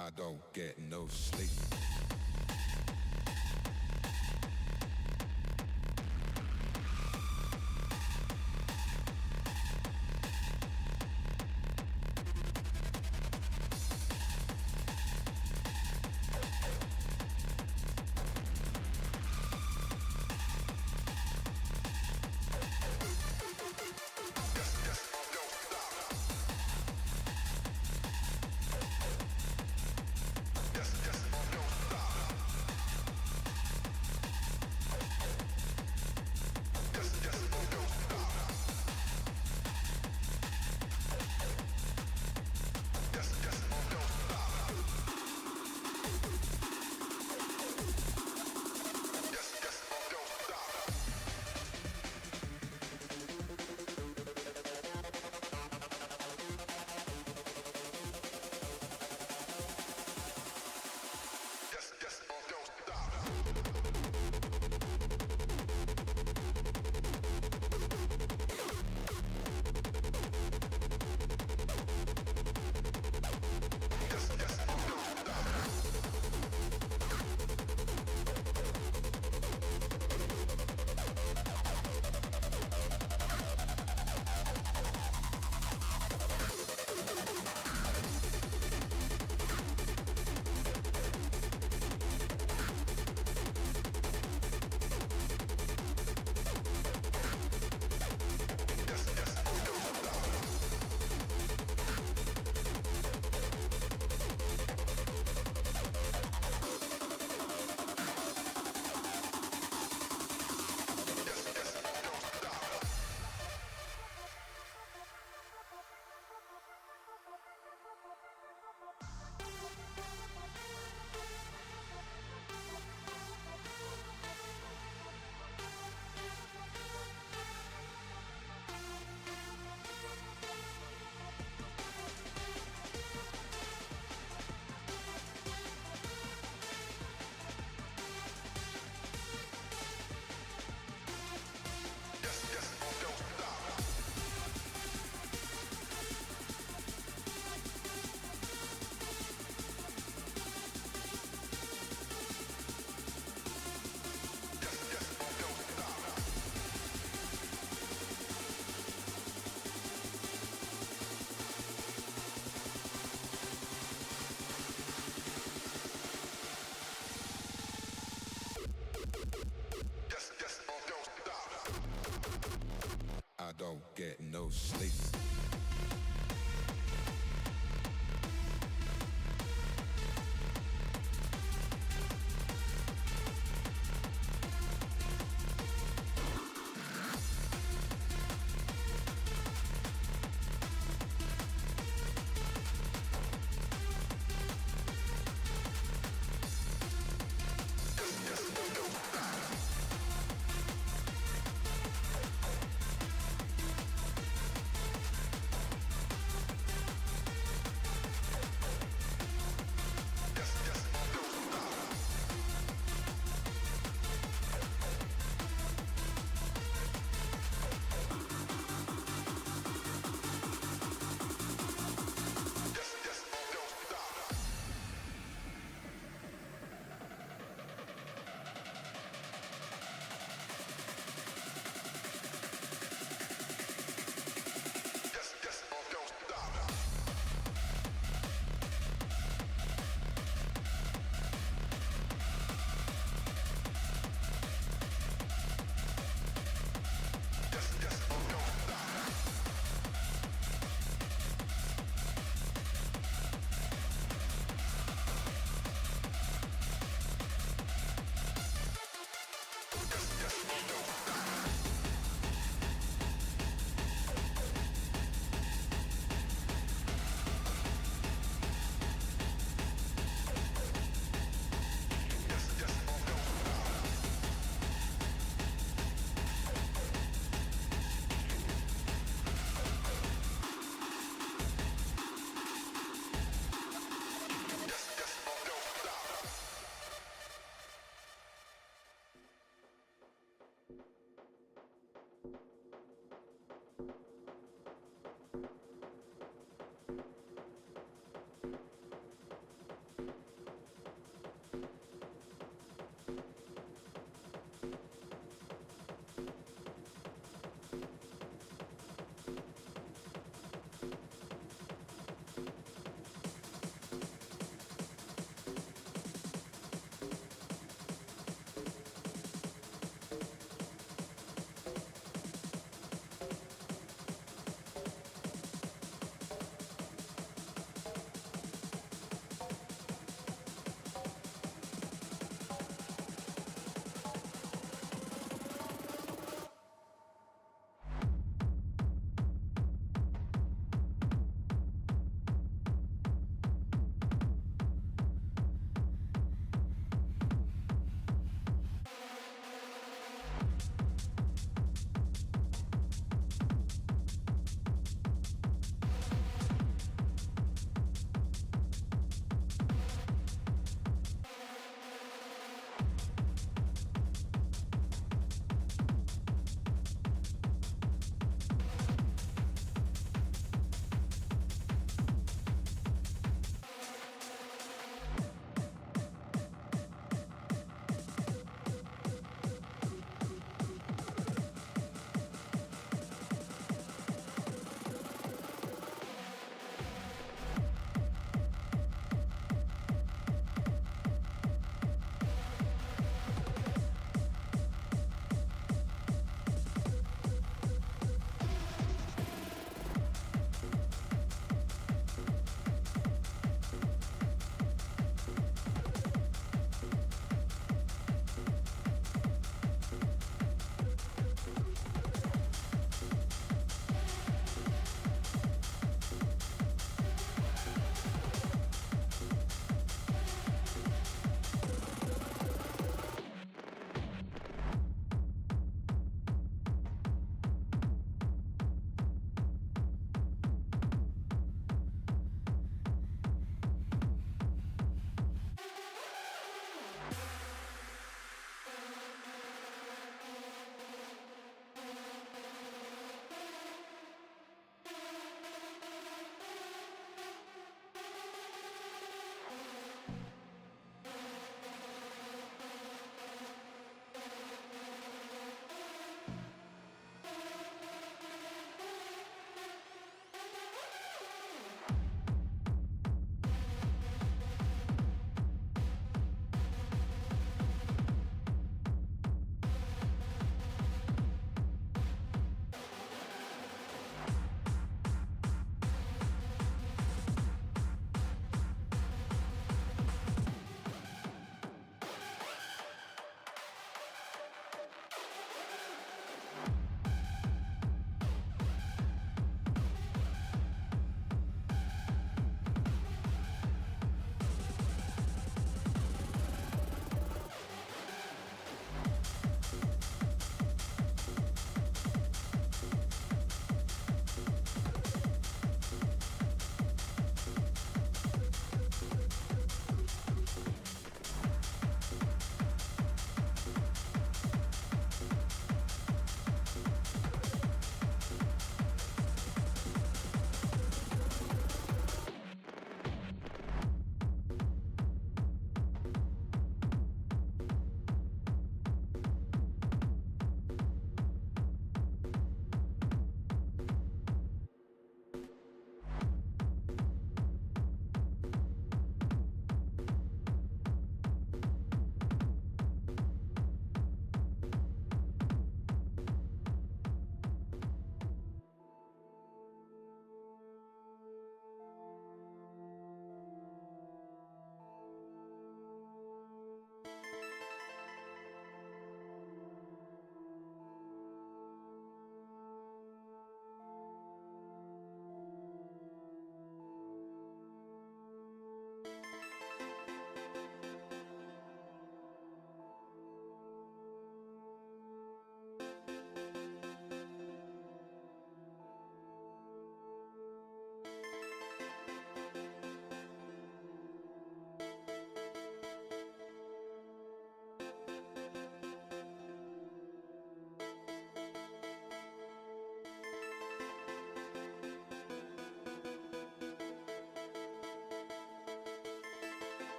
I don't get no sleep. Yes, don't stop.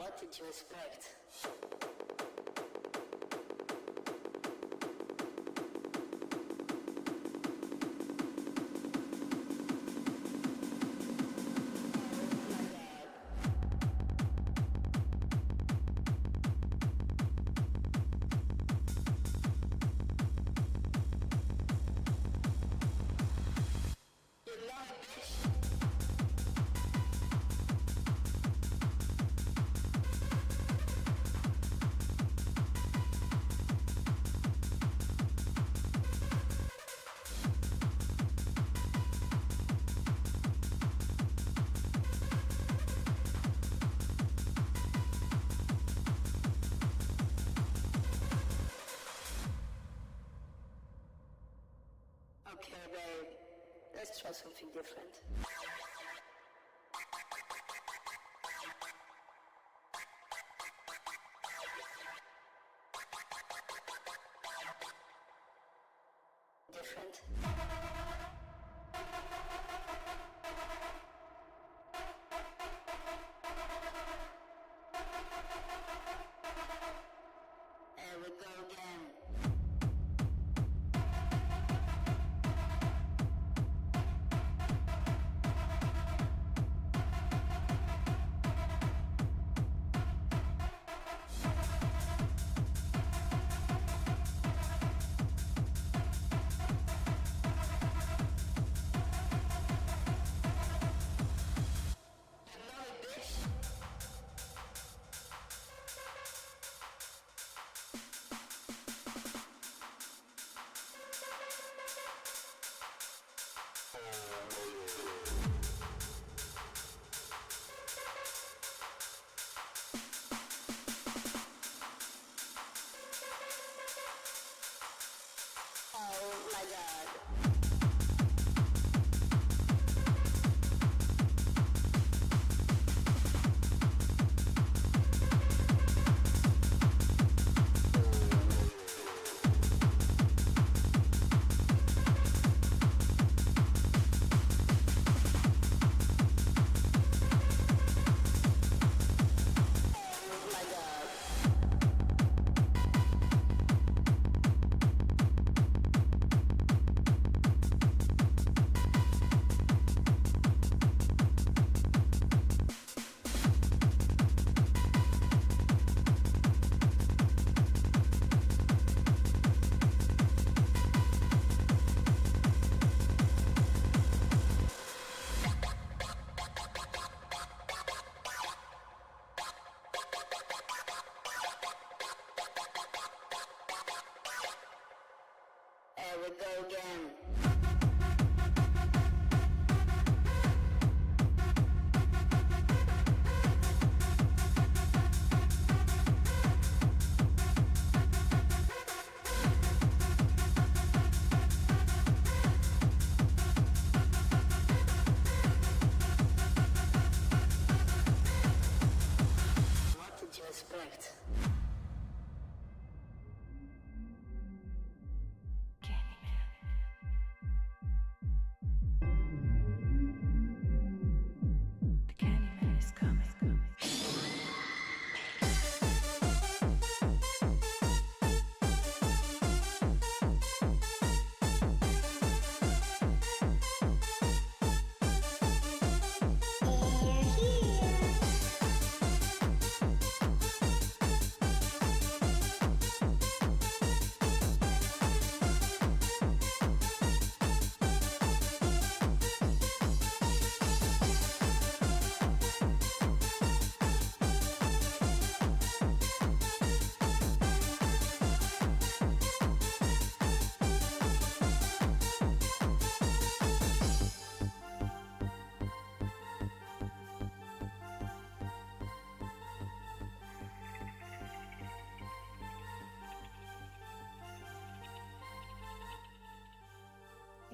What did you expect? Okay, babe. Let's try something different. Different. There we go again. Oh my God. There we go again. What did you expect?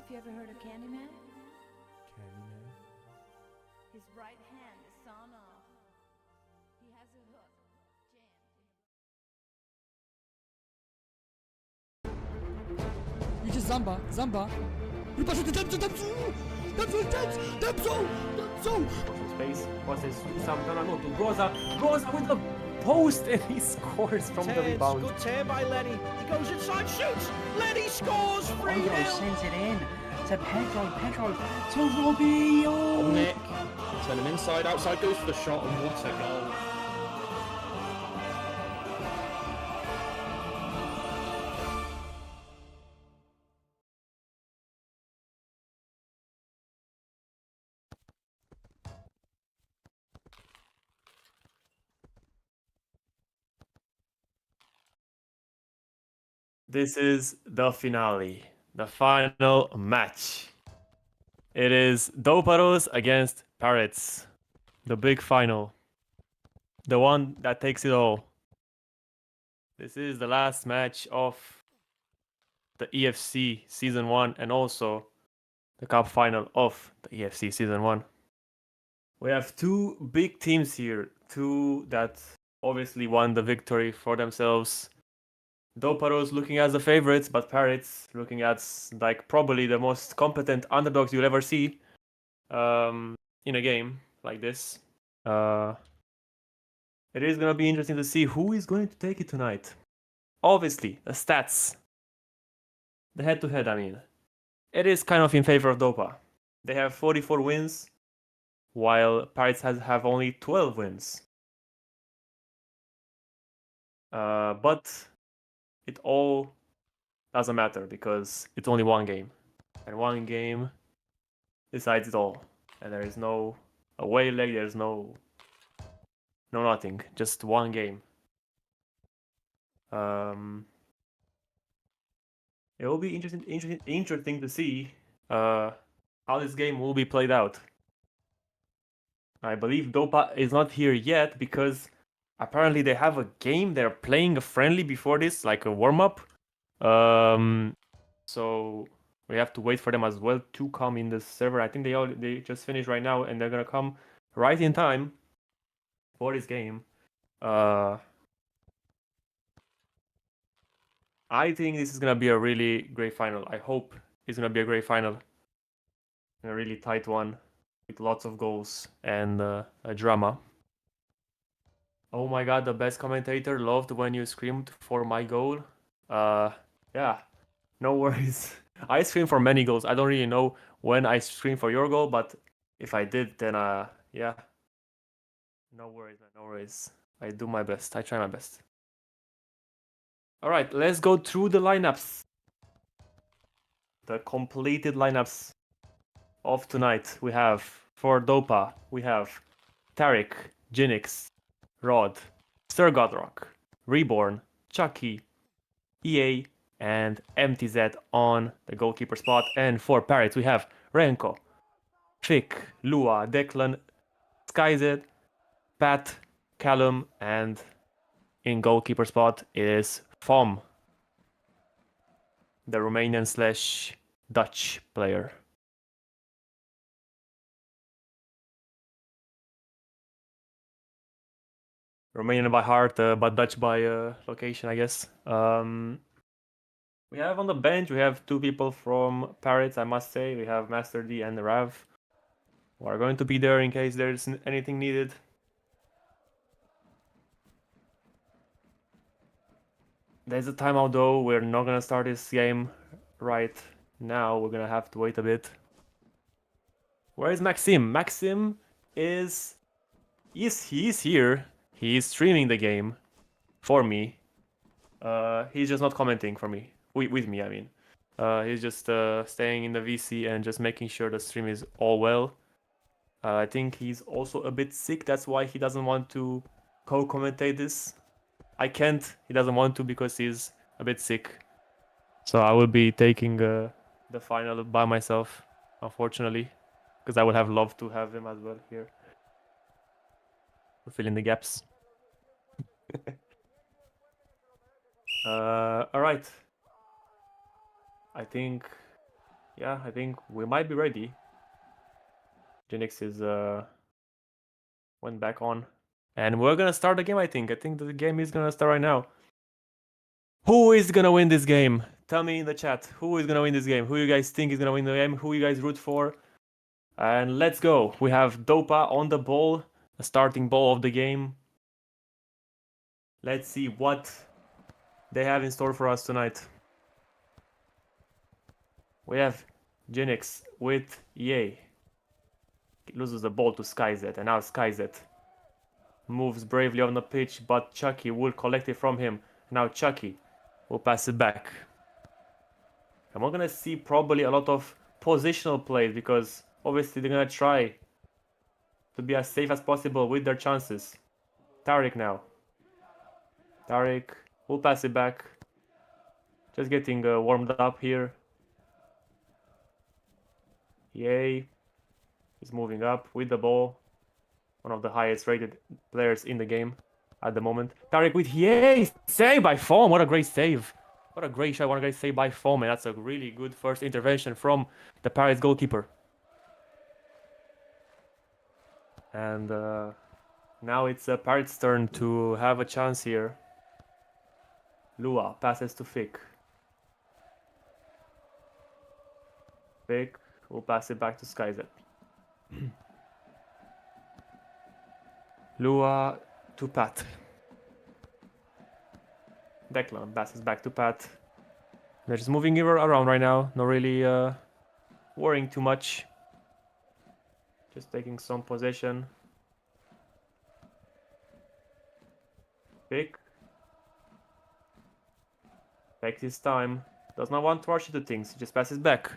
If you ever heard of Candyman? Candyman? His right hand is sawn off. He has a hook jammed in the... Idzie Zamba! Ryba, że ty tam są! space. Passes Samtanano to Groza. Groza with the post, and he scores from the rebound. Good turn by Lenny. He goes inside, shoots. Lenny scores 3-0. Pedro sends it in to Pedro. Pedro to Robbie. Oh, Nick. Turn him inside, outside, goes for the shot, and what a goal. This is the finale, the final match. It is Dopados against Parits, the big final, the one that takes it all. This is the last match of the EFC Season 1 and also the Cup final of the EFC Season 1. We have two big teams here, two that obviously won the victory for themselves. Dopados looking as the favorites, but Parits looking as like probably the most competent underdogs you'll ever see in a game like this. It is gonna be interesting to see who is going to take it tonight. Obviously, the stats, the head-to-head. I mean, it is kind of in favor of Dopa. They have 44 wins, while Parits have only 12 wins. But it all doesn't matter because it's only one game, and one game decides it all. And there is no away leg, there's no nothing, just one game. It will be interesting to see how this game will be played out. I believe Dopa is not here yet because apparently they have a game. They're playing a friendly before this, like a warm-up. So we have to wait for them as well to come in the server. I think they just finished right now, and they're gonna come right in time for this game. I think this is gonna be a really great final. I hope it's gonna be a great final, a really tight one with lots of goals and a drama. Oh my god, the best commentator loved when you screamed for my goal. Yeah, no worries. I scream for many goals. I don't really know when I scream for your goal, but if I did, then yeah. No worries, man, no worries. I do my best. I try my best. Alright, let's go through the lineups. The completed lineups of tonight. We have, for Dopa, we have Tarek, Jinx, Rod, Sir Godrock, Reborn, Chucky, EA, and MTZ on the goalkeeper spot. And for Parits, we have Renko, Fick, Lua, Declan, Skyzed, Pat, Callum, and in goalkeeper spot is Fom, the Romanian/Dutch player. Romanian by heart, but Dutch by location, I guess. We have on the bench, we have two people from Parits, I must say. We have Master D and Rav, who are going to be there in case there's anything needed. There's a timeout though, we're not gonna start this game right now, we're gonna have to wait a bit. Where is Maxim? Maxim is he's here. He's streaming the game for me. He's just not commenting for me. With me, I mean. He's just staying in the VC and just making sure the stream is all well. I think he's also a bit sick, that's why he doesn't want to co-commentate this. I can't, he doesn't want to because he's a bit sick. So I will be taking the final by myself, unfortunately. Because I would have loved to have him as well here. To fill in the gaps. Alright. I think we might be ready. Jinx is went back on. And we're gonna start the game, I think. I think the game is gonna start right now. Who is gonna win this game? Tell me in the chat. Who is gonna win this game? Who you guys think is gonna win the game? Who you guys root for? And let's go. We have Dopa on the ball, the starting ball of the game. Let's see what they have in store for us tonight. We have Jinx with EA. Loses the ball to SkyZ, and now SkyZ moves bravely on the pitch, but Chucky will collect it from him. Now Chucky will pass it back. And we're gonna see probably a lot of positional plays because obviously they're gonna try to be as safe as possible with their chances. Tariq now. Tariq will pass it back. Just getting warmed up here. Yay. He's moving up with the ball. One of the highest rated players in the game at the moment. Tariq with Yay! Save by Foam! What a great save! What a great shot, what a great save by Foam, and that's a really good first intervention from the Parits goalkeeper. And now it's Parits' turn to have a chance here. Lua passes to Fick. Fick will pass it back to SkyZ. Lua to Pat. Declan passes back to Pat. They're just moving around right now, not really worrying too much. Just taking some possession. Pick. Takes his time. Does not want to rush into things, just passes back.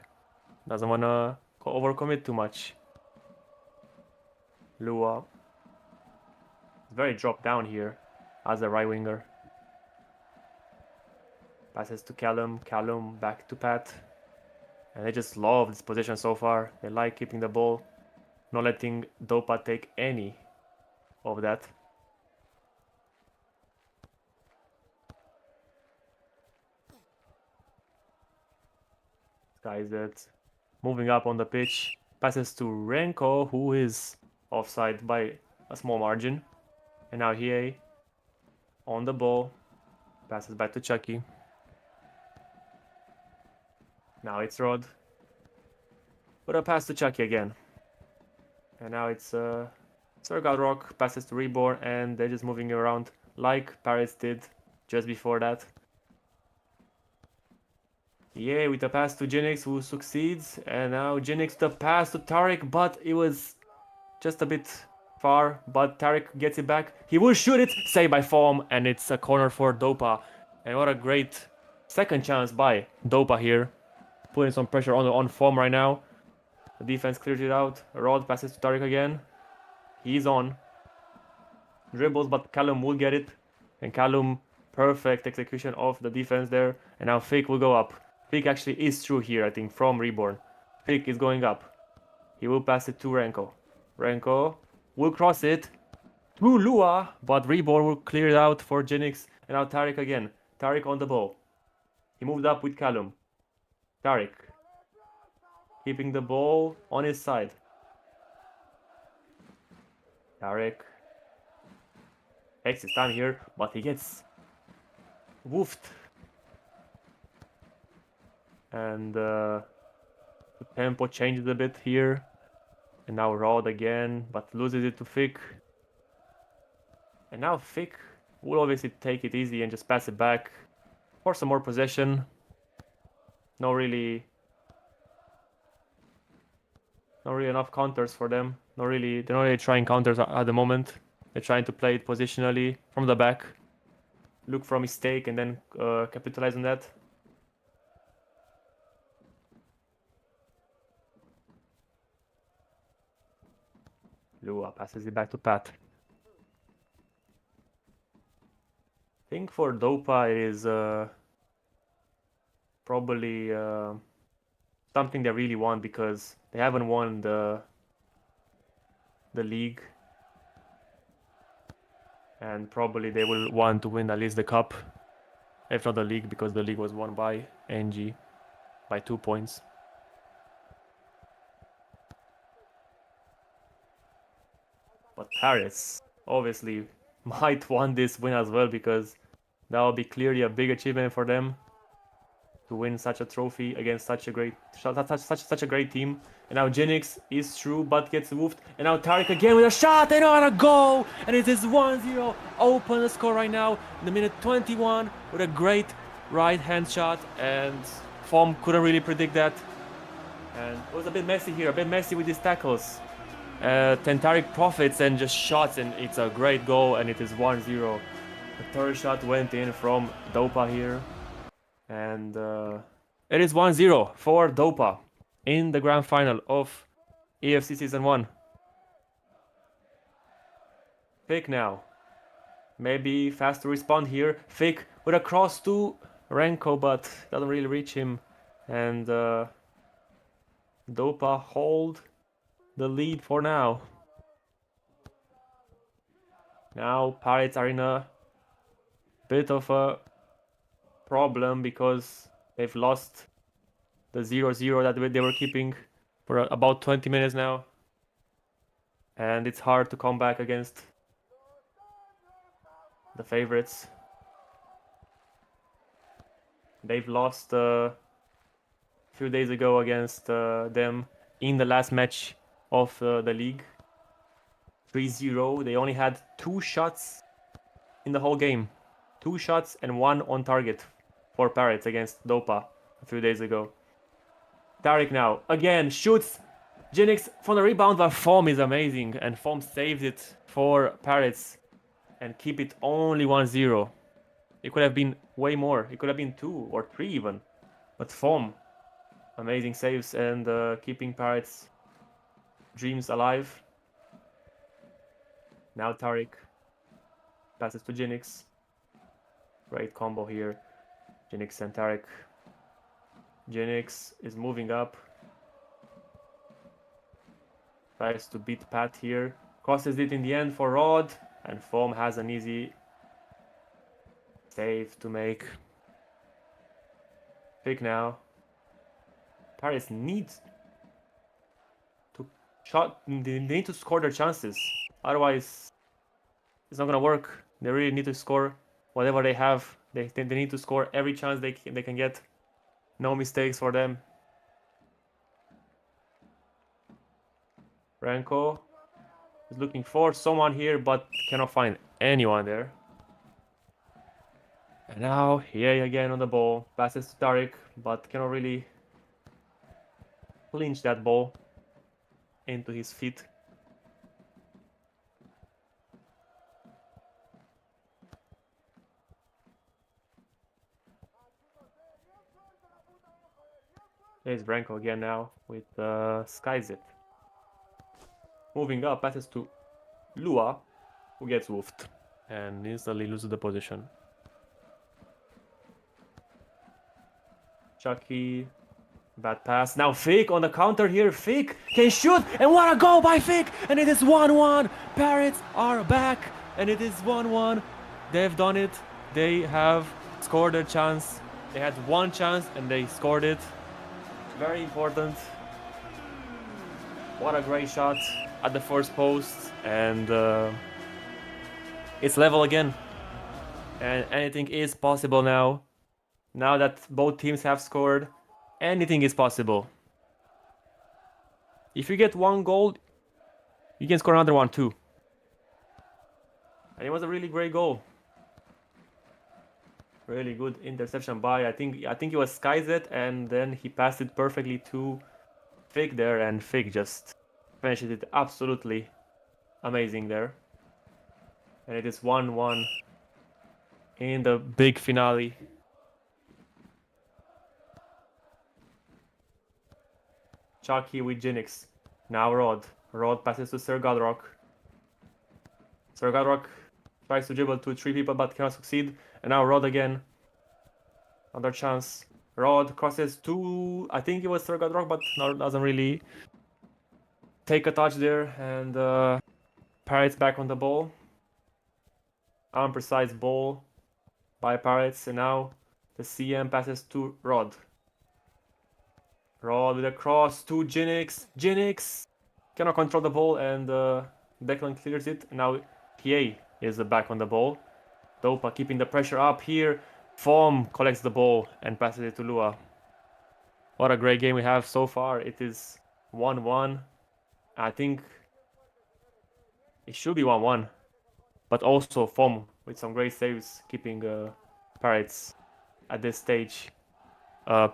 Doesn't want to overcommit too much. Lua. Very dropped down here as a right winger. Passes to Callum. Callum back to Pat. And they just love this position so far. They like keeping the ball. Not letting Dopa take any of that. SkyZ moving up on the pitch. Passes to Renko, who is offside by a small margin. And now Hiei on the ball. Passes back to Chucky. Now it's Rod. But a pass to Chucky again. And now it's Sergal Rock. Passes to Reborn. And they're just moving around like Parits did just before that. Yeah, with a pass to Jinx, who succeeds. And now Jinx the pass to Tariq, but it was just a bit far. But Tariq gets it back. He will shoot it. Saved by Foam. And it's a corner for Dopa. And what a great second chance by Dopa here. Putting some pressure on Foam right now. The defense clears it out. Rod passes to Tariq again. He's on. Dribbles, but Callum will get it. And Callum, perfect execution of the defense there. And now Fake will go up. Fake actually is through here, I think, from Reborn. Fake is going up. He will pass it to Renko. Renko will cross it to Lua, but Reborn will clear it out for Jinx. And now Tariq again. Tariq on the ball. He moved up with Callum. Tariq. Keeping the ball on his side. Tariq. Takes his time here, but he gets woofed. And the tempo changes a bit here. And now Rod again, but loses it to Fick. And now Fick will obviously take it easy and just pass it back for some more possession. Not really enough counters for them. They're not really trying counters at the moment. They're trying to play it positionally from the back. Look for a mistake and then capitalize on that. Lua passes it back to Pat. I think for Dopa it is probably something they really want because they haven't won the league. And probably they will want to win at least the cup. If not the league, because the league was won by NG by 2 points. But Parits obviously might want this win as well because that will be clearly a big achievement for them to win such a trophy against such a great team. And now Jinx is through but gets woofed. And now Tariq again with a shot and on a goal! And it is 1-0. Open the score right now in the minute 21 with a great right hand shot. And Form couldn't really predict that. And it was a bit messy here, a bit messy with these tackles. Then Tariq profits and just shots, and it's a great goal, and it is 1-0. The third shot went in from Dopa here. And it is 1-0 for Dopa in the grand final of EFC Season 1. Fake now. Maybe fast to respond here. Fake with a cross to Renko, but doesn't really reach him. And Dopa hold the lead for now. Now Parits are in a bit of a problem because they've lost the 0-0 that they were keeping for about 20 minutes now. And it's hard to come back against the favorites. They've lost a few days ago against them in the last match of the league. 3-0. They only had 2 shots in the whole game. 2 shots and 1 on target for Parits against Dopa a few days ago. Tariq now again shoots Jinx from the rebound, but Form is amazing and Form saves it for Parits and keep it only 1-0. It could have been way more. It could have been 2 or 3 even. But Form, amazing saves and keeping Parits' dreams alive. Now Tariq passes to Jinx. Great combo here. Jinx and Tariq. Jinx is moving up. Tries to beat Pat here. Crosses it in the end for Rod. And Form has an easy save to make. Pick now. Parits needs to they need to score their chances. Otherwise, it's not gonna work. They really need to score whatever they have. They need to score every chance they can get. No mistakes for them. Renko is looking for someone here, but cannot find anyone there. And now EA again on the ball. Passes to Tariq, but cannot really clinch that ball into his feet. There's Branko again now with Skyzit. Moving up, passes to Lua, who gets woofed and instantly loses the position. Chucky, bad pass. Now Fake on the counter here. Fake can shoot, and what a goal by Fake! And it is 1-1. Parits are back, and it is 1-1. They've done it. They have scored their chance. They had one chance, and they scored it. Very important. What a great shot at the first post, and it's level again. And anything is possible now. Now that both teams have scored, anything is possible. If you get one goal, you can score another one too. And it was a really great goal. Really good interception by, I think it was Skyzet, and then he passed it perfectly to Fake there, and Fake just finished it absolutely amazing there. And it is 1-1 in the big finale. Chucky with Jinx. Now Rod. Rod passes to Sir Godrock. Sir Godrock tries to dribble to 3 people but cannot succeed. And now Rod again. Another chance. Rod crosses to, I think it was Sir Godrock, but no, doesn't really take a touch there. And Parits back on the ball. Unprecise ball by Parits. And now the CM passes to Rod. Rod with a cross to Jinx. Jinx cannot control the ball, and Declan clears it. And now PA is back on the ball. Dopa keeping the pressure up here. Form collects the ball and passes it to Lua. What a great game we have so far. It is 1-1. I think it should be 1-1. But also Form with some great saves, keeping Parits at this stage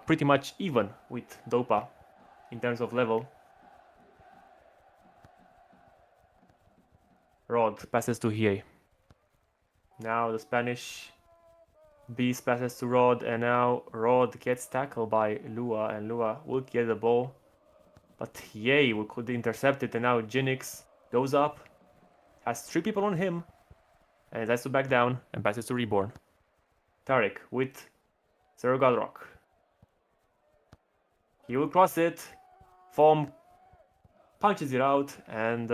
pretty much even with Dopa in terms of level. Rod passes to Hie. Now the Spanish Beast passes to Rod, and now Rod gets tackled by Lua, and Lua will get the ball. But Hie could intercept it, and now Jinx goes up, has 3 people on him, and has to back down and passes to Reborn. Tariq with Zero Godrock. He will cross it. Form punches it out, and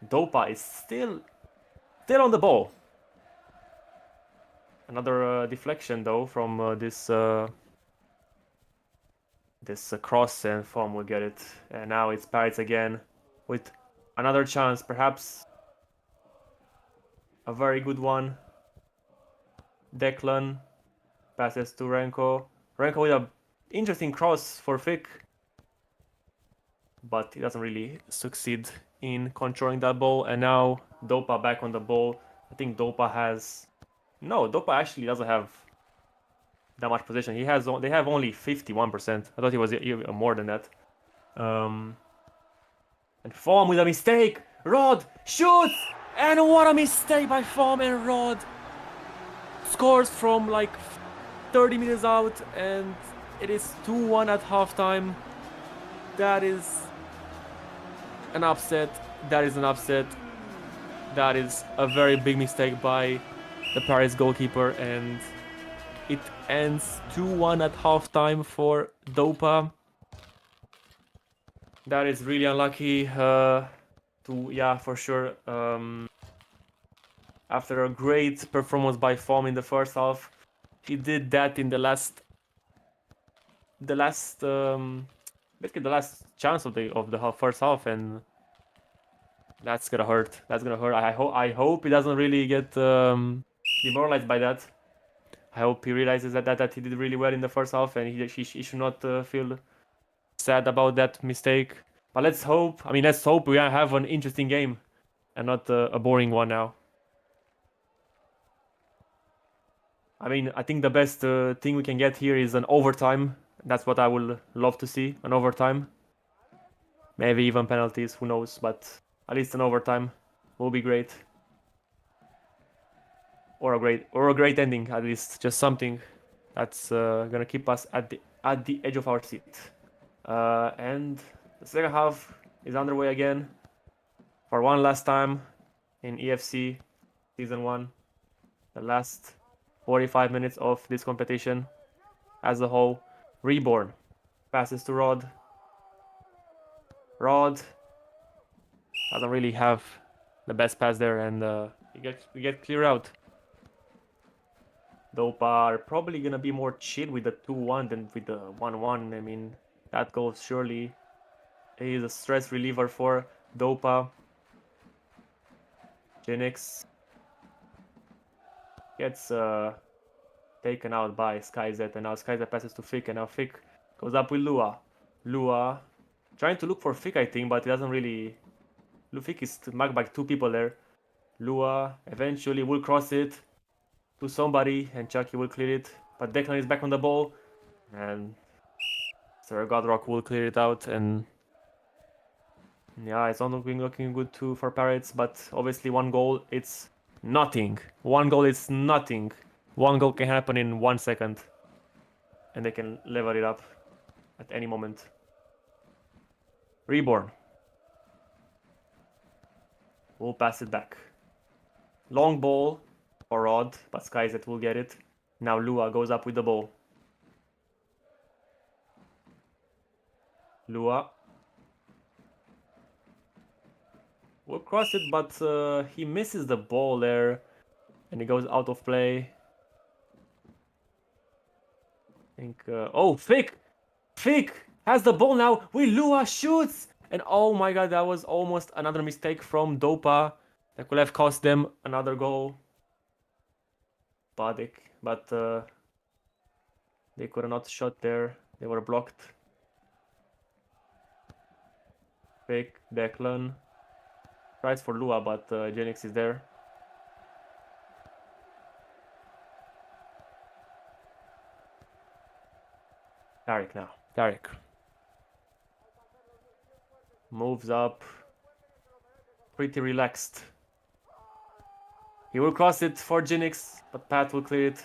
Dopa is still on the ball. Another deflection though from this cross, and Form will get it. And now it's Parits again with another chance, perhaps a very good one. Declan passes to Renko. Renko with an interesting cross for Fick, but he doesn't really succeed in controlling that ball. And now Dopa back on the ball. I think Dopa has... No, Dopa actually doesn't have that much possession. They have only 51%. I thought he was even more than that. And Form with a mistake. Rod shoots! And what a mistake by Form, and Rod scores from like 30 meters out, and it is 2-1 at halftime. That is an upset. That is an upset. That is a very big mistake by the Paris goalkeeper, and it ends 2-1 at halftime for Dopa. That is really unlucky. For sure. After a great performance by Form in the first half, he did that in the last chance of the first half, and that's gonna hurt. That's gonna hurt. I hope he doesn't really get demoralized by that. I hope he realizes that he did really well in the first half, and he should not feel sad about that mistake. But let's hope we have an interesting game and not a boring one now. I mean, I think the best thing we can get here is an overtime. That's what I would love to see, an overtime. Maybe even penalties, who knows, but at least an overtime will be great. Or a great ending, at least. Just something that's gonna keep us at the edge of our seat. And the second half is underway again for one last time in EFC Season 1. The last 45 minutes of this competition as a whole. Reborn passes to Rod. Rod doesn't really have the best pass there, and we get clear out. Dopa are probably gonna be more chill with the 2-1 than with the 1-1. I mean, that goal surely is a stress reliever for Dopa. Jinx gets taken out by SkyZ, and now SkyZ passes to Fick, and now Fick goes up with Lua. Lua trying to look for Fick, I think, but he doesn't really... Fick is marked by 2 people there. Lua eventually will cross it to somebody, and Chucky will clear it, but Declan is back on the ball, and Sir Godrock will clear it out, and yeah, it's not looking good too for Parits, but obviously 1 goal, it's nothing. 1 goal is nothing. 1 goal can happen in 1 second, and they can level it up at any moment. Reborn will pass it back. Long ball for Rod, but SkyZ will get it. Now Lua goes up with the ball. Lua will cross it, but he misses the ball there, and he goes out of play. I think... oh, Fick! Fick has the ball now with Lua, shoots! And oh my god, that was almost another mistake from Dopa that could have cost them another goal. but they could not shot there. They were blocked. Fake Declan. Tries for Lua, but Genix is there. Tarek now. Tarek. Moves up. Pretty relaxed. He will cross it for Genix, but Pat will clear it.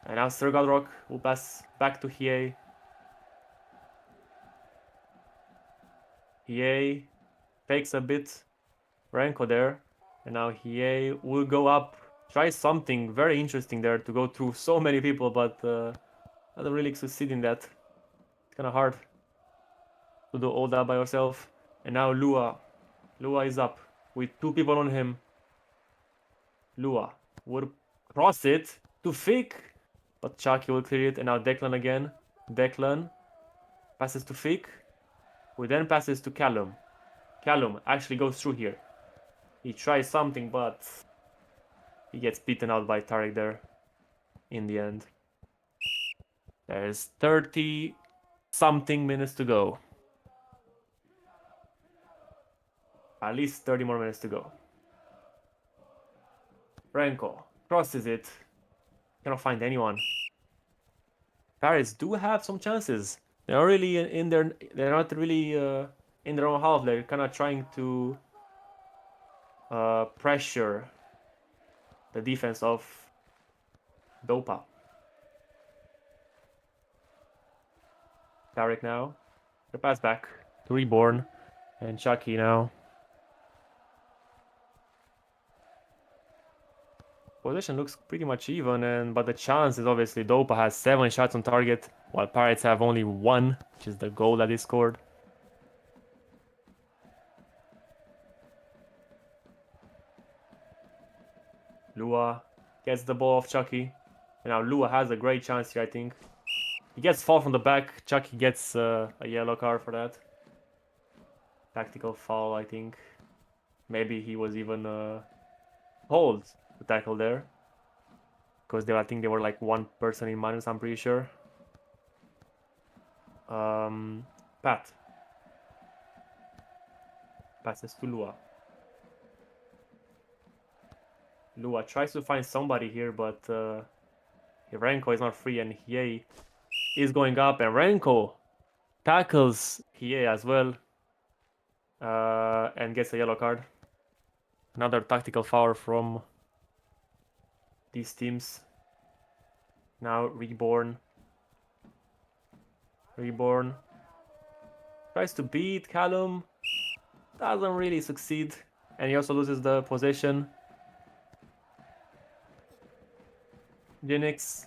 And now Sir Godrock will pass back to Hiei. Hiei takes a bit. Renko there. And now Hiei will go up. Try something very interesting there to go through so many people, but doesn't really succeed in that. It's kind of hard to do all that by yourself. And now Lua. Lua is up with 2 people on him. Lua would cross it to Fik, but Chucky will clear it. And now Declan again. Declan passes to Fik, who then passes to Callum. Callum actually goes through here. He tries something, but he gets beaten out by Tarek there in the end. There's 30-something minutes to go. At least 30 more minutes to go. Renko crosses it. Cannot find anyone. Parits do have some chances. They're not really in their. They're not really in their own half. They're kind of trying to pressure the defense of Dopa. Tarek now. The pass back to Reborn and Chucky now. Position looks pretty much even, but the chance is obviously Dopa has 7 shots on target, while Parits have only 1, which is the goal that he scored. Lua gets the ball off Chucky, and now Lua has a great chance here, I think. He gets foul from the back. Chucky gets a yellow card for that. Tactical foul, I think. Maybe he was even hold to tackle there, because I think they were like 1 person in minus, I'm pretty sure. Pat passes to Lua. Lua tries to find somebody here, but Renko is not free, and Hiei is going up, and Renko tackles Hiei as well, and gets a yellow card. Another tactical foul from these teams. Now Reborn. Reborn tries to beat Callum. Doesn't really succeed. And he also loses the possession. Genix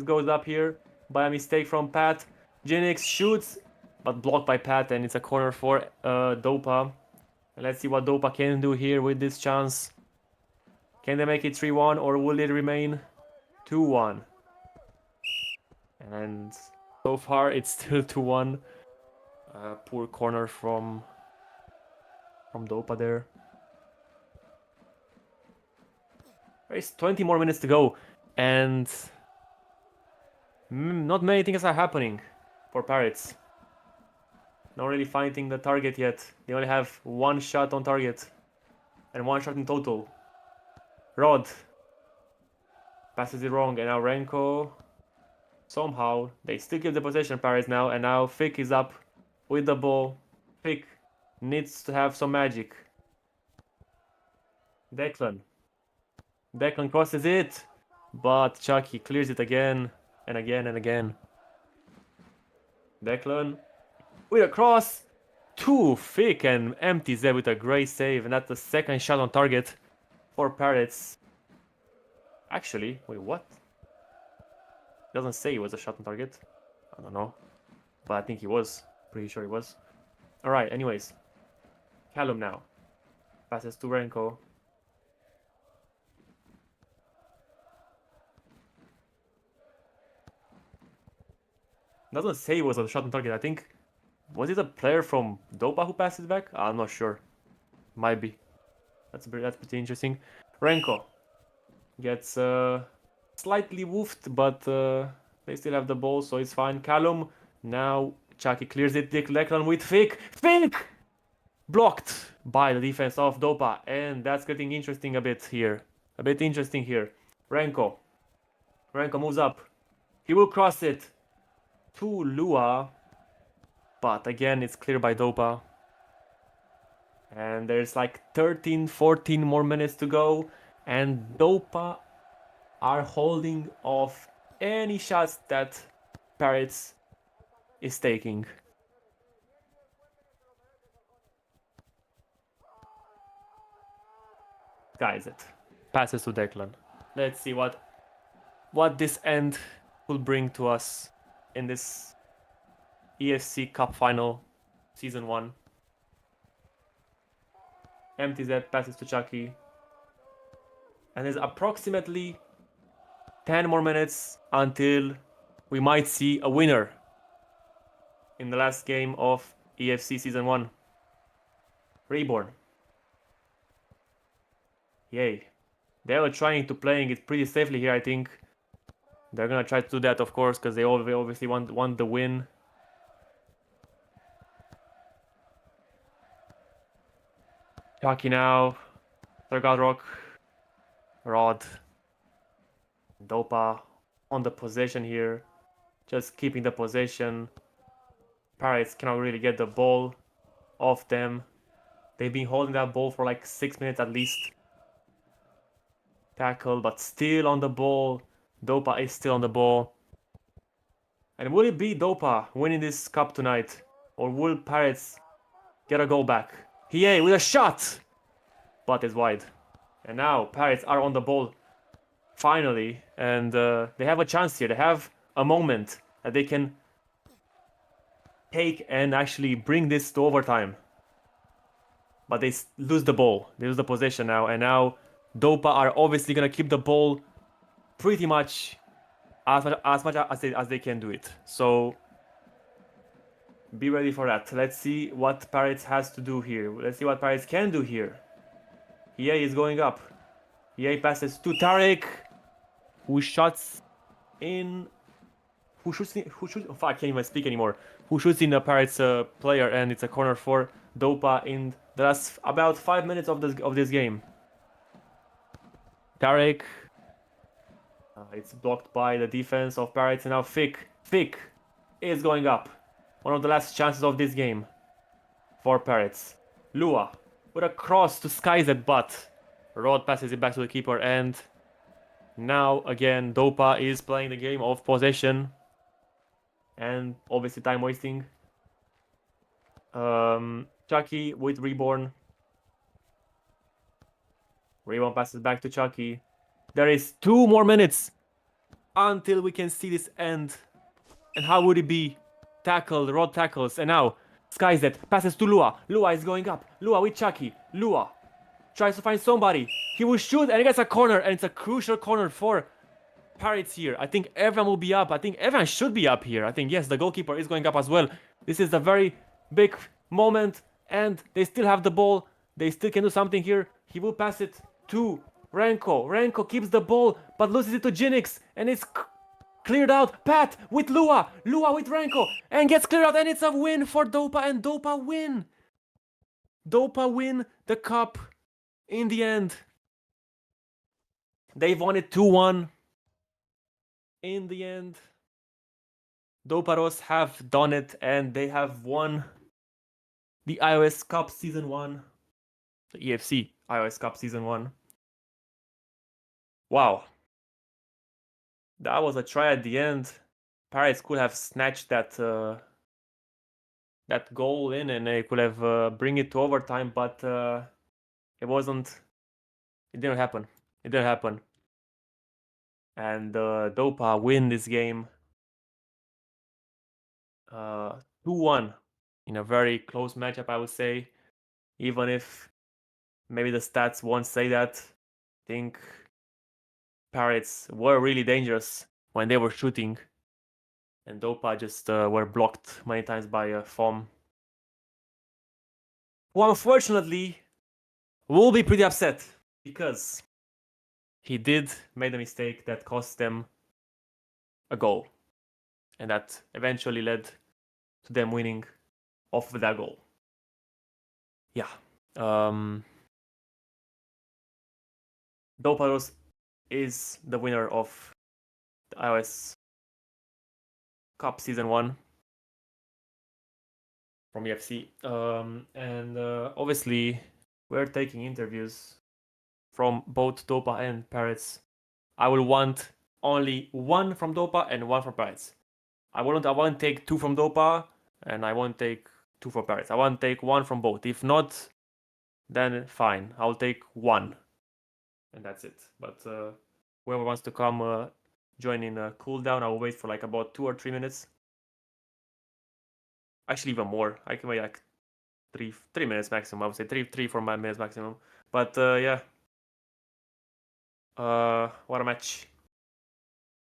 goes up here by a mistake from Pat. Genix shoots, but blocked by Pat, and it's a corner for Dopa. And let's see what Dopa can do here with this chance. Can they make it 3-1, or will it remain 2-1? And so far it's still 2-1. Poor corner from Dopa there. There's 20 more minutes to go, and not many things are happening for Parits. Not really finding the target yet. They only have 1 shot on target, and 1 shot in total. Rod passes it wrong, and now Renko, somehow they still give the possession, Parits now, and now Fik is up with the ball. Fik needs to have some magic. Declan crosses it, but Chucky clears it again and again and again. Declan with a cross to Fik, and empties there with a great save, and that's the 2nd shot on target for Parits. Actually, wait, what? Doesn't say it was a shot on target. I don't know, but I think he was. Pretty sure he was. Alright, anyways. Callum now passes to Renko. Doesn't say it was a shot on target. I think, was it a player from Dopa who passed it back? I'm not sure. Might be. That's pretty interesting. Renko gets slightly woofed, but they still have the ball, so it's fine. Callum, now Chucky clears it. Declan with Fick. Fick! Blocked by the defense of Dopa, and that's getting interesting a bit here. A bit interesting here. Renko. Renko moves up. He will cross it to Lua, but again, it's cleared by Dopa. And there's like 13, 14 more minutes to go, and Dopa are holding off any shots that Parits is taking. Guys, it passes to Declan. Let's see what this end will bring to us in this EFC Cup final, Season 1. Empties that, passes to Chucky. And there's approximately 10 more minutes until we might see a winner in the last game of EFC Season 1. Reborn. Yay. They were trying to playing it pretty safely here, I think. They're gonna try to do that, of course, because they obviously want the win. Chucky now. Rock. Rod. Dopa on the possession here. Just keeping the possession. Parits cannot really get the ball off them. They've been holding that ball for like 6 minutes at least. Tackle, but still on the ball. Dopa is still on the ball. And will it be Dopa winning this cup tonight? Or will Parits get a goal back? Hiei with a shot! But it's wide. And now Parits are on the ball. Finally. And they have a chance here. They have a moment that they can take and actually bring this to overtime. But they lose the ball. They lose the possession now. And now Dopa are obviously going to keep the ball pretty much as much as they can do it. So be ready for that. Let's see what Parits has to do here. Let's see what Parits can do here. Hiei is going up. Hiei passes to Tarek, who shoots in. Who shoots? Oh, I can't even speak anymore. Who shoots in the Parits player, and it's a corner for Dopa in the last about 5 minutes of this game. Tarek. It's blocked by the defense of Parits, and now Fick is going up. One of the last chances of this game for Parits. Lua with a cross to Skyzet, but Rod passes it back to the keeper, and now again Dopa is playing the game of possession and obviously time wasting. Chucky with Reborn. Reborn passes back to Chucky. There is 2 more minutes until we can see this end. And how would it be? Tackled, Rod tackles, and now Skyzet passes to Lua. Lua is going up. Lua with Chucky. Lua tries to find somebody. He will shoot and he gets a corner, and it's a crucial corner for Parits here. I think everyone will be up. I think everyone should be up here. I think, yes, the goalkeeper is going up as well. This is a very big moment, and they still have the ball. They still can do something here. He will pass it to Renko. Renko keeps the ball, but loses it to Jinx, and it's cleared out. Pat with Lua. Lua with Renko, and gets cleared out, and it's a win for Dopa, and Dopa win. Dopa win the cup in the end. They've won it 2-1. In the end, Dopados have done it, and they have won the iOS Cup Season 1. The EFC iOS Cup Season 1. Wow. That was a try at the end. Parits could have snatched that that goal in, and they could have bring it to overtime, but it wasn't. It didn't happen. It didn't happen. And Dopa win this game 2-1 in a very close matchup, I would say. Even if maybe the stats won't say that. I think Parits were really dangerous when they were shooting, and Dopa just were blocked many times by Fom, who unfortunately will be pretty upset because he did made a mistake that cost them a goal, and that eventually led to them winning off of that goal. Yeah. Dopados is the winner of the iOS Cup Season 1 from EFC. And obviously, we're taking interviews from both Dopa and Parits. I will want only one from Dopa and one from Parits. I won't take two from Dopa, and I won't take two from Parits. I want to take one from both. If not, then fine. I'll take one, and that's it. But whoever wants to come join in a cooldown, I will wait for like about 2 or 3 minutes. Actually, even more. I can wait like 3 minutes maximum. I would say 4 minutes maximum. But yeah. What a match.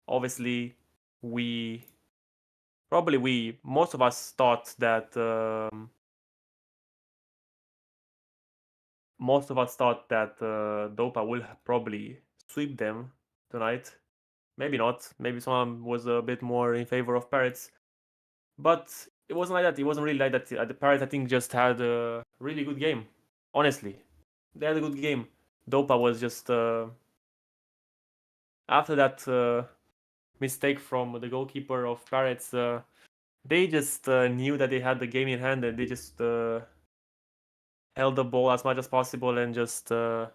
Obviously, most of us thought that Dopa will probably sweep them tonight. Maybe not. Maybe someone was a bit more in favor of Parits. But it wasn't like that. It wasn't really like that. The Parits, I think, just had a really good game. Honestly. They had a good game. Dopa was just... after that mistake from the goalkeeper of Parits, they just knew that they had the game in hand, and they just held the ball as much as possible and just had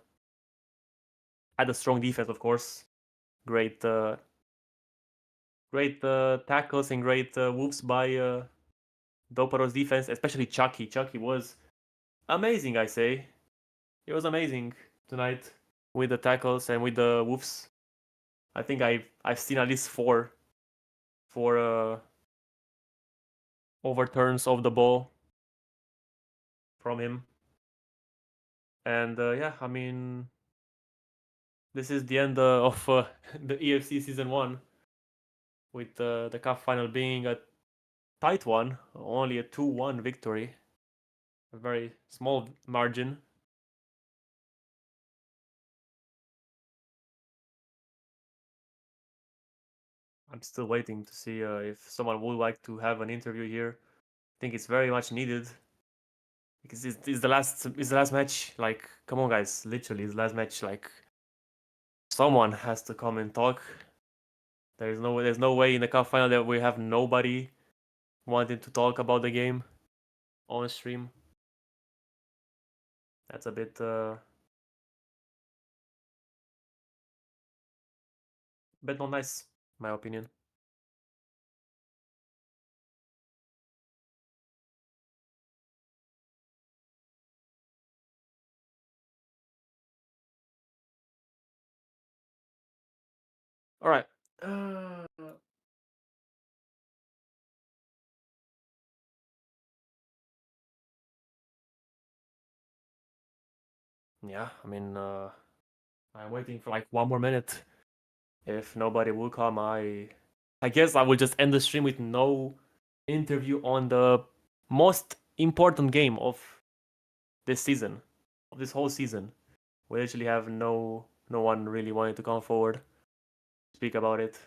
a strong defense, of course. Great tackles and great moves by Dopados defense, especially Chucky. Chucky was amazing, I say. He was amazing tonight with the tackles and with the woofs. I think I've seen at least four overturns of the ball from him. And yeah, I mean, this is the end of the EFC Season 1, with the cup final being a tight one, only a 2-1 victory. A very small margin. I'm still waiting to see if someone would like to have an interview here. I think it's very much needed, because it's the last match. Like, come on, guys! Literally, it's the last match. Like, someone has to come and talk. There's no way in the cup final that we have nobody wanting to talk about the game on stream. That's a bit not nice, in my opinion. All right. Yeah, I mean, I'm waiting for like 1 more minute. If nobody will come, I guess I will just end the stream with no interview on the most important game of this season, of this whole season. We actually have no one really wanting to come forward, speak about it.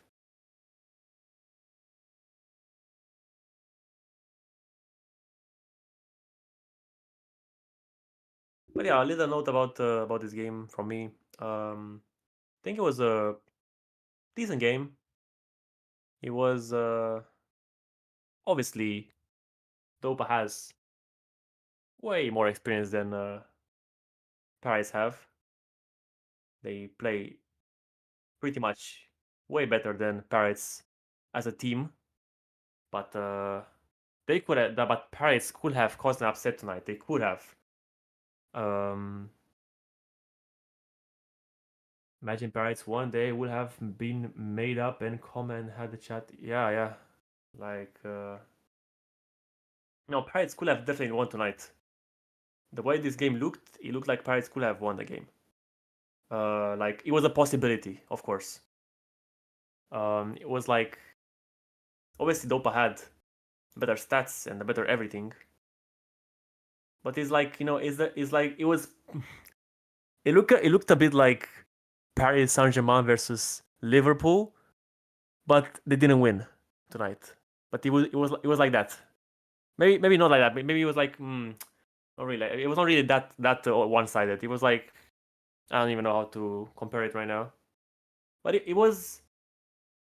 But yeah, a little note about this game from me. I think it was a decent game. It was obviously Dopa has way more experience than Parits have. They play pretty much way better than Parits as a team, but they could have. But Parits could have caused an upset tonight. They could have. Imagine Parits one day would have been made up and come and had the chat. Yeah. Like, no, Parits could have definitely won tonight. The way this game looked, it looked like Parits could have won the game. Like, it was a possibility, of course. It was like, obviously Dopa had better stats and better everything, but it's like, you know, it's like it was. It looked a bit like Paris Saint-Germain versus Liverpool, but they didn't win tonight. But it was like that. Maybe not like that. Maybe it was like not really. It was not really that one-sided. It was like I don't even know how to compare it right now. But it was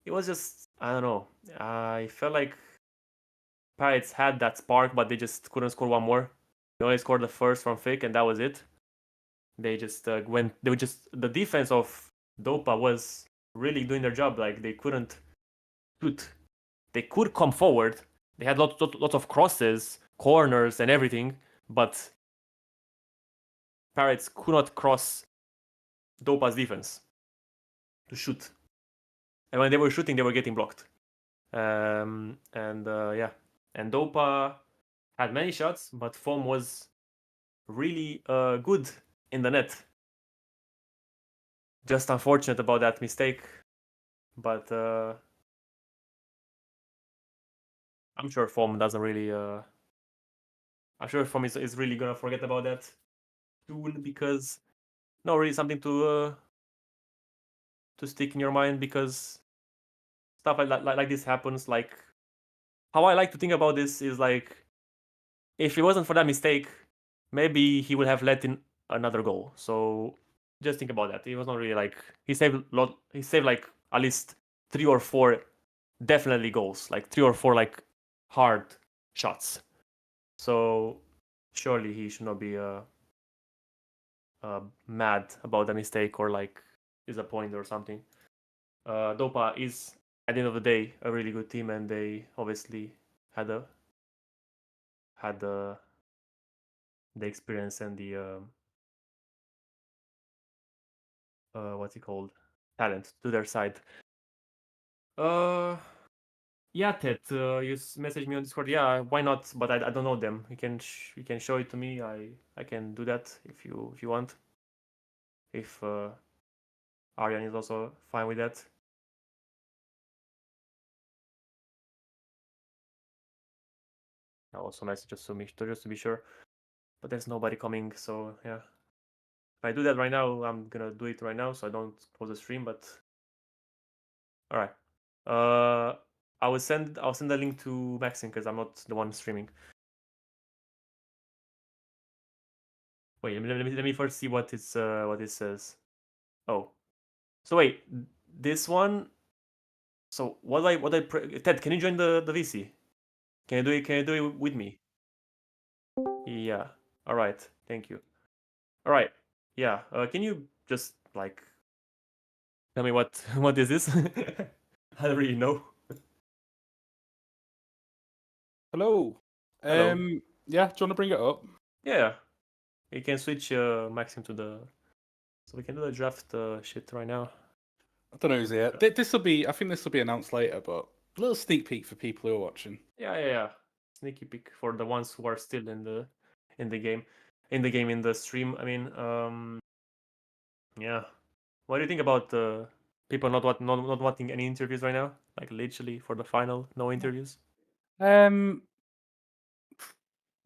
just I don't know. I felt like Parits had that spark, but they just couldn't score one more. They only scored the first from Fake, and that was it. They just went. They were just the defense of Dopa was really doing their job. Like they couldn't shoot. They could come forward. They had lots of crosses, corners, and everything, but Parits could not cross Dopa's defense to shoot. And when they were shooting, they were getting blocked. And Dopa had many shots, but Foam was really good in the net. Just unfortunate about that mistake, but I'm sure Foam doesn't really. I'm sure Foam is really gonna forget about that soon because not really something to stick in your mind because stuff like this happens. Like how I like to think about this is like if it wasn't for that mistake, maybe he would have let in another goal. So just think about that. It was not really like he saved like at least 3 or 4 definitely goals, like 3 or 4 like hard shots. So surely he should not be mad about the mistake or like disappointed or something. Dopa is at the end of the day a really good team, and they obviously had the experience and the what's it called, talent to their side. Yeah, Ted, you messaged me on Discord. Yeah, why not? But I don't know them. You can show it to me. I can do that if you want. If Aryan is also fine with that. I'll also message just to be sure. But there's nobody coming, so yeah. If I do that right now, I'm gonna do it right now, so I don't close the stream. But all right. I'll send the link to Maxim because I'm not the one streaming. Wait, let me first see what it says. Oh, so wait, this one. So Ted, can you join the VC? Can you do it? Can you do it with me? Yeah. All right. Thank you. All right. Yeah. Can you just like tell me what what is this? I don't really know. Hello. Hello. Yeah, do you want to bring it up? Yeah. You can switch Maxim to the. So we can do the draft shit right now. I don't know who's here. This will be. I think this will be announced later, but a little sneak peek for people who are watching. Yeah. Sneaky peek for the ones who are still in the game, in the stream. I mean, yeah. What do you think about people not wanting any interviews right now? Like literally for the final, no interviews.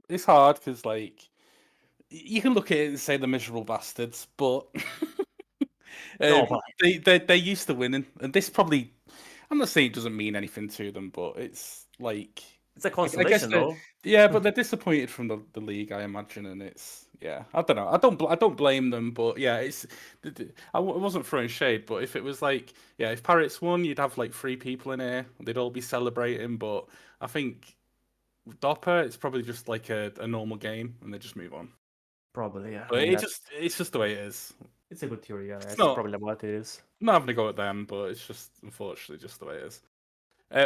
It's hard because like you can look at it and say they're miserable bastards, but No, but they're used to winning, and this probably. I'm not saying it doesn't mean anything to them, but it's like it's a I guess consolation, though. yeah, but they're disappointed from the league, I imagine, and it's yeah. I don't know. I don't blame them, but yeah, it's I wasn't throwing shade, but if it was like yeah, if Parits won, you'd have like 3 people in here, they'd all be celebrating. But I think with Dopa, it's probably just like a normal game, and they just move on. Probably, yeah. But I mean, it's just the way it is. it's a good theory, yeah. That's not- probably what it is. I'm not having to go at them, but it's just unfortunately just the way it is.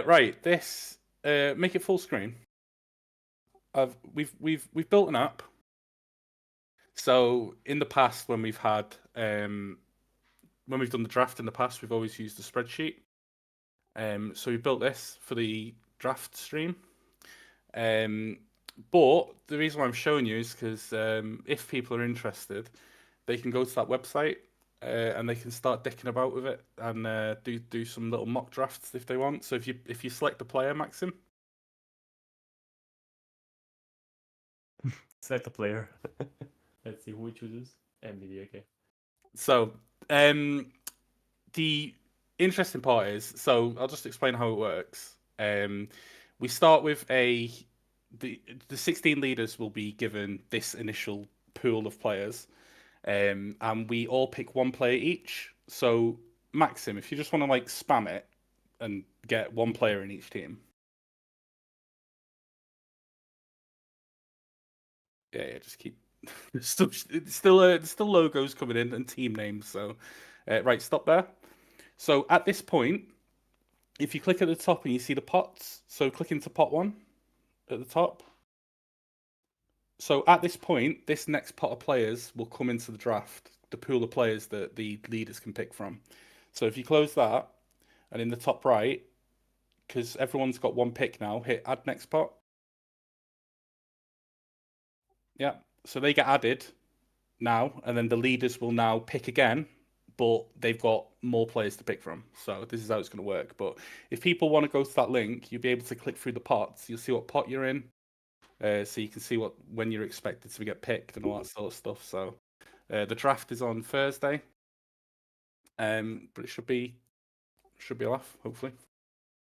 Right, this make it full screen. We've built an app. So in the past, when we've had when we've done the draft in the past, we've always used a spreadsheet. So we built this for the draft stream. But the reason why I'm showing you is because if people are interested, they can go to that website and they can start dicking about with it and do some little mock drafts if they want. So if you select the player, Maxim. Select a player. Let's see who chooses. MBD, okay. So The interesting part is, so I'll just explain how it works. We start with the 16 leaders will be given this initial pool of players, and we all pick one player each. So Maxim, if you just want to like spam it and get one player in each team. Yeah, just keep still logos coming in and team names. So right, stop there. So at this point, if you click at the top and you see the pots, so click into pot 1 at the top. So at this point, this next pot of players will come into the draft, the pool of players that the leaders can pick from. So if you close that, and in the top right, because everyone's got one pick now, hit add next pot. Yeah, so they get added now, and then the leaders will now pick again, but they've got more players to pick from. So this is how it's going to work. But if people want to go to that link, you'll be able to click through the pots. You'll see what pot you're in, so you can see when you're expected to get picked and all that sort of stuff. So the draft is on Thursday, but it should be off hopefully.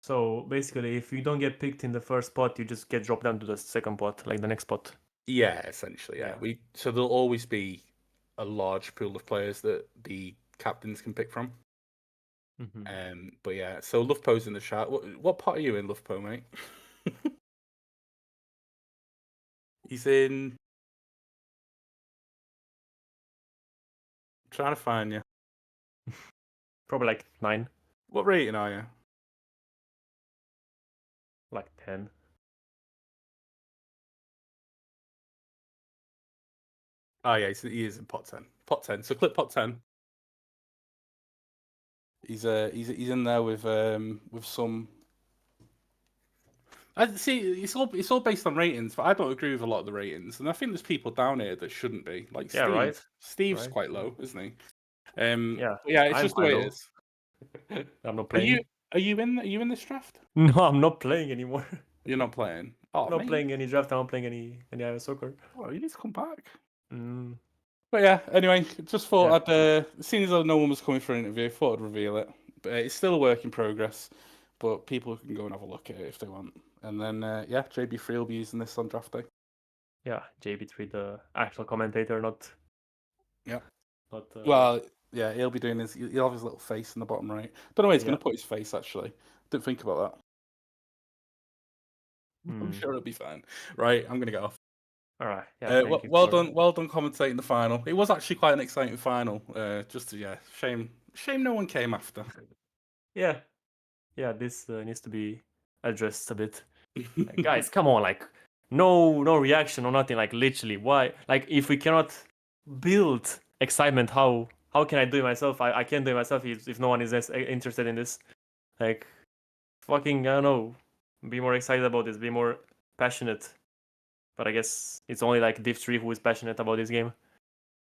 So basically, if you don't get picked in the first pot, you just get dropped down to the second pot, like the next pot. Yeah, essentially. Yeah. So there'll always be a large pool of players that the captains can pick from. But yeah, so Luftpo's in the chat. What pot are you in, Luftpo, mate? He's in. I'm trying to find you. Probably like 9, What rating are you? like 10. Oh yeah, he is in pot 10. Pot 10. So click pot 10. He's in there with some. I see. It's all based on ratings, but I don't agree with a lot of the ratings, and I think there's people down here that shouldn't be. Like Yeah, Steve. right. Steve's Right. quite low, isn't he? Yeah. Yeah, it's I'm just the way quite it low. is. I'm not Are playing. you in this draft? No, I'm not playing anymore. You're not playing. Oh, I'm not mate. playing any draft. I'm not playing any IOSoccer. Oh, you need to come back. Mm. But yeah, anyway, just thought I'd seeing as though no one was coming for an interview, thought I'd reveal it. But it's still a work in progress. But people can go and have a look at it if they want. And then yeah, JB3 will be using this on draft day. Yeah, JB3, the actual commentator, not. Yeah. Not. Well, yeah, he'll be doing his. He'll have his little face in the bottom right. Don't know where he's going Yeah. to put his face actually. Didn't think about that. I'm sure it'll be fine. Right, I'm gonna get off. All right. Yeah. Well done commentating the final. It was actually quite an exciting final. Shame no one came after. Yeah. This needs to be addressed a bit. Like, guys, come on! Like, no reaction or nothing. Like, literally, why? Like, if we cannot build excitement, how can I do it myself? I can't do it myself if no one is interested in this. Like, fucking, I don't know. Be more excited about this. Be more passionate. But I guess it's only like Div3 who is passionate about this game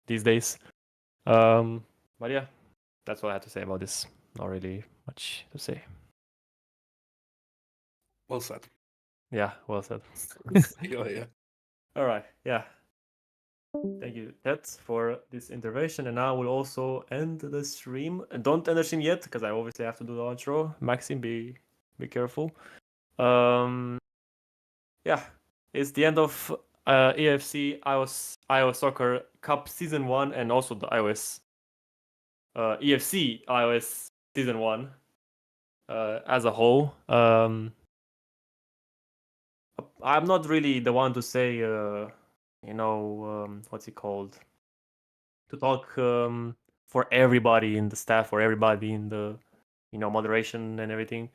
these days. But yeah, that's what I had to say about this. Not really much to say. Well said. Yeah, well said. See you later. All right, yeah. Thank you, Ted, for this intervention. And now we'll also end the stream. Don't end the stream yet, because I obviously have to do the outro. Maxim, be careful. Yeah, it's the end of EFC IOSoccer Cup Season 1 and also the EFC iOS Season 1 as a whole. I'm not really the one to say, what's it called? To talk for everybody in the staff or everybody in the, moderation and everything.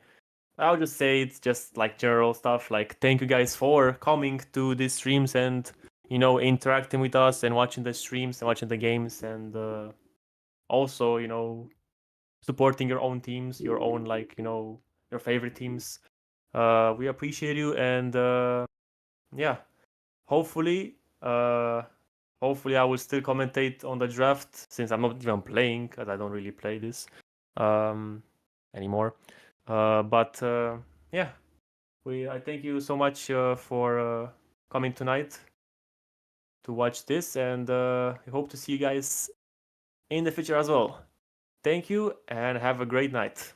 I'll just say it's just like general stuff. Like, thank you guys for coming to these streams and, interacting with us and watching the streams and watching the games and also, supporting your own teams, your own, your favorite teams. We appreciate you, and yeah, hopefully I will still commentate on the draft since I'm not even playing, because I don't really play this anymore. But yeah, I thank you so much for coming tonight to watch this, and I hope to see you guys in the future as well. Thank you and have a great night.